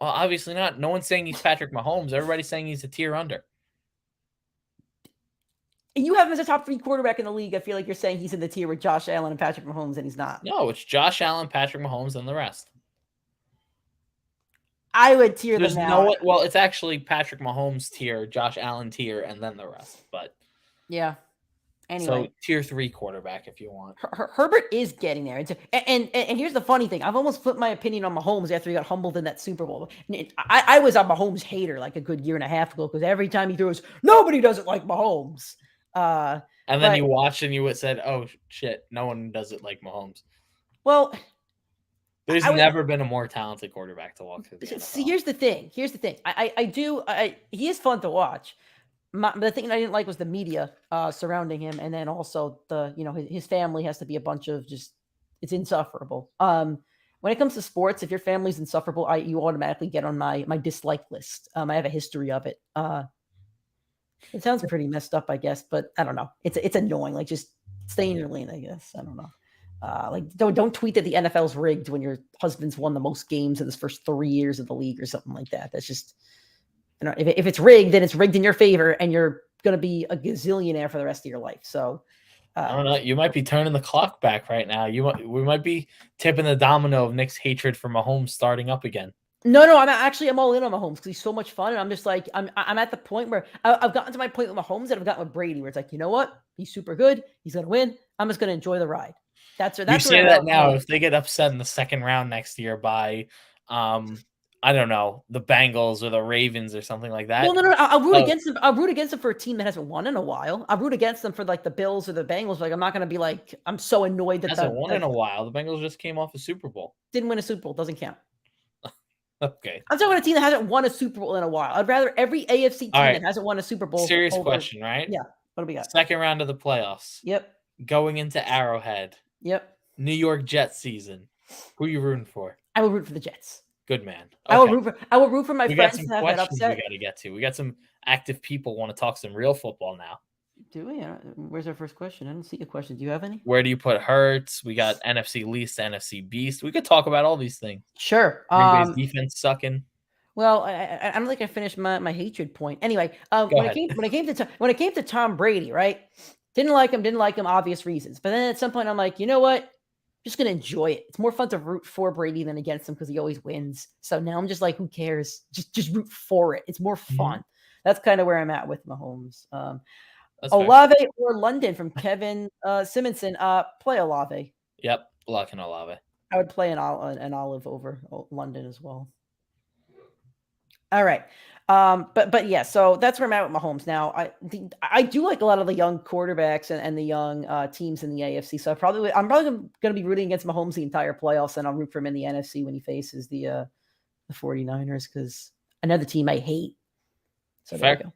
Well, obviously not. No one's saying he's Patrick Mahomes. Everybody's saying he's a tier under. And you have him as a top 3 quarterback in the league. I feel like you're saying he's in the tier with Josh Allen and Patrick Mahomes, and he's not. No, it's Josh Allen, Patrick Mahomes, and the rest. I would tier them out. Well, it's actually Patrick Mahomes tier, Josh Allen tier, and then the rest. But yeah. Anyway, so tier 3 quarterback if you want. Herbert is getting there. And here's the funny thing: I've almost flipped my opinion on Mahomes after he got humbled in that Super Bowl. I was a Mahomes hater like a good year and a half ago because every time he throws, nobody doesn't like Mahomes. And then you watched and you said, "Oh shit, no one does it like Mahomes." Well. There's never been a more talented quarterback to walk through the NFL. See, here's the thing. He is fun to watch. The thing I didn't like was the media surrounding him, and then also his family has to be a bunch of it's insufferable. When it comes to sports, if your family's insufferable, you automatically get on my dislike list. I have a history of it. It sounds pretty messed up, I guess, but I don't know. It's annoying. Like, just stay in your lane, I guess. I don't know. Don't tweet that the NFL's rigged when your husband's won the most games in his first 3 years of the league or something like that. That's just, if it's rigged, then it's rigged in your favor, and you're going to be a gazillionaire for the rest of your life. So, I don't know. You might be turning the clock back right now. We might be tipping the domino of Nick's hatred for Mahomes starting up again. No, I'm all in on Mahomes because he's so much fun, and I'm just like, I'm at the point where I've gotten to my point with Mahomes that I've gotten with Brady, where it's like, you know what, he's super good, he's gonna win. I'm just gonna enjoy the ride. That's You where say I'm that at. now. If they get upset in the second round next year by, I don't know, the Bengals or the Ravens or something like that. Well, no. I'll root Oh. against them. I'll root against them for a team that hasn't won in a while. I'll root against them for like the Bills or the Bengals. Like I'm not going to be like I'm so annoyed that Hasn't won in a while. The Bengals just came off a Super Bowl. didn't win a Super Bowl. Doesn't count. Okay. I'm talking about a team that hasn't won a Super Bowl in a while. I'd rather every AFC team right. that hasn't won a Super Bowl. Serious question, right? Yeah. What do we got? Second round of the playoffs. Yep. Going into Arrowhead. Yep. New York Jets season. Who are you rooting for? I will root for the Jets. Good man. Okay. I will root for my friends to have that upset. We got to get to. We got some active people want to talk some real football now. Do we? Where's our first question? I don't see a question. Do you have any? Where do you put Hurts? We got NFC least, NFC beast. We could talk about all these things. Sure. Green Bay's defense sucking. Well, I don't think I finished my hatred point. Anyway, when it came to Tom Brady, right? Didn't like him, obvious reasons. But then at some point, I'm like, you know what? I'm just gonna enjoy it. It's more fun to root for Brady than against him because he always wins. So now I'm just like, who cares? Just root for it. It's more fun. That's kind of where I'm at with Mahomes. Olave or London from Kevin Simonson. Play Olave. Yep, locking Olave. I would play an Olive over London as well. All right. But yeah, so that's where I'm at with Mahomes. Now, I do like a lot of the young quarterbacks and the young teams in the AFC. So I'm probably going to be rooting against Mahomes the entire playoffs, and I'll root for him in the NFC when he faces the 49ers because another team I hate. So there you go.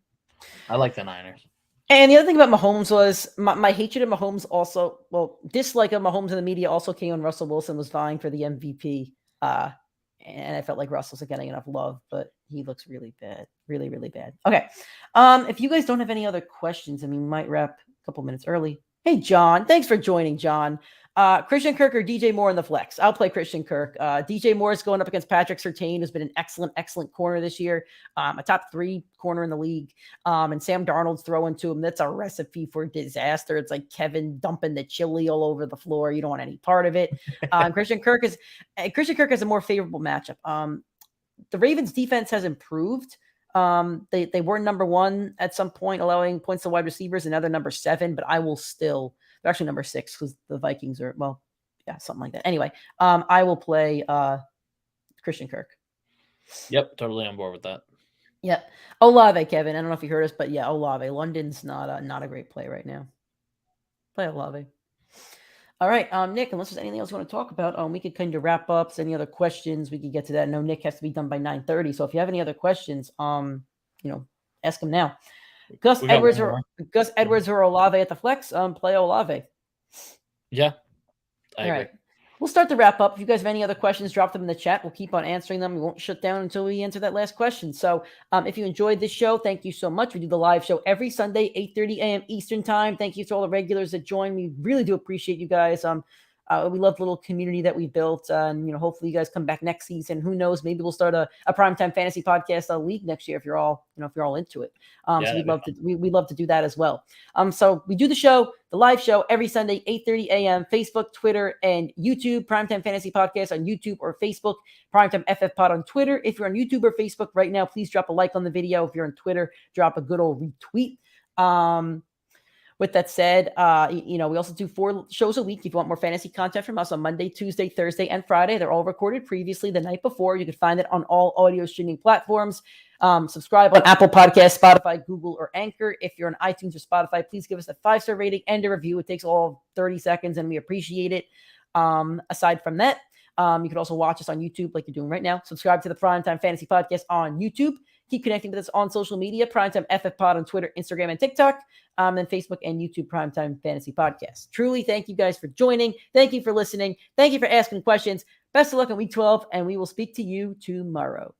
I like the Niners. And the other thing about Mahomes was my hatred of Mahomes also, dislike of Mahomes in the media also came when Russell Wilson was vying for the MVP. And I felt like Russell's getting enough love, but he looks really bad. Really, really bad. Okay. If you guys don't have any other questions, we might wrap a couple minutes early. Hey, John. Thanks for joining, John. Christian Kirk or DJ Moore in the flex? I'll play Christian Kirk. DJ Moore is going up against Patrick Surtain, who's been an excellent corner this year. A top 3 corner in the league. And Sam Darnold's throwing to him. That's a recipe for disaster. It's like Kevin dumping the chili all over the floor. You don't want any part of it. Christian Kirk has a more favorable matchup. The Ravens defense has improved. They were number 1 at some point, allowing points to wide receivers, and now they're number 7, but they're actually number 6 because the Vikings are, something like that. Anyway, I will play Christian Kirk. Yep, totally on board with that. Yep. Olave, Kevin. I don't know if you heard us, but yeah, Olave. London's not a great play right now. Play Olave. All right, Nick, unless there's anything else you want to talk about, we could kind of wrap up. Any other questions, we could get to that. No, Nick has to be done by 9:30. So if you have any other questions, ask him now. Gus Edwards or Olave at the flex, play Olave. Yeah, I agree. Right. We'll start to wrap up. If you guys have any other questions, drop them in the chat. We'll keep on answering them. We won't shut down until we answer that last question. So if you enjoyed this show, thank you so much. We do the live show every Sunday, 8:30 a.m. Eastern time. Thank you to all the regulars that join. We really do appreciate you guys. We love the little community that we built. And, hopefully you guys come back next season. Who knows? Maybe we'll start a PrimeTime Fantasy Podcast league next year if you're all into it. So we'd love to do that as well. So we do the live show every Sunday, 8:30 a.m. Facebook, Twitter, and YouTube. PrimeTime Fantasy Podcast on YouTube or Facebook. PrimeTimeFFPod on Twitter. If you're on YouTube or Facebook right now, please drop a like on the video. If you're on Twitter, drop a good old retweet. With that said, we also do 4 shows a week. If you want more fantasy content from us on Monday, Tuesday, Thursday, and Friday, they're all recorded previously the night before. You can find it on all audio streaming platforms. Subscribe on Apple Podcasts, Spotify, Google, or Anchor. If you're on iTunes or Spotify, please give us a 5-star rating and a review. It takes all 30 seconds, and we appreciate it. Aside from that, you can also watch us on YouTube like you're doing right now. Subscribe to the PrimeTime Fantasy Podcast on YouTube. Keep connecting with us on social media, PrimeTime FFPod on Twitter, Instagram, and TikTok, and Facebook and YouTube, PrimeTime Fantasy Podcast. Truly, thank you guys for joining. Thank you for listening. Thank you for asking questions. Best of luck in Week 12, and we will speak to you tomorrow.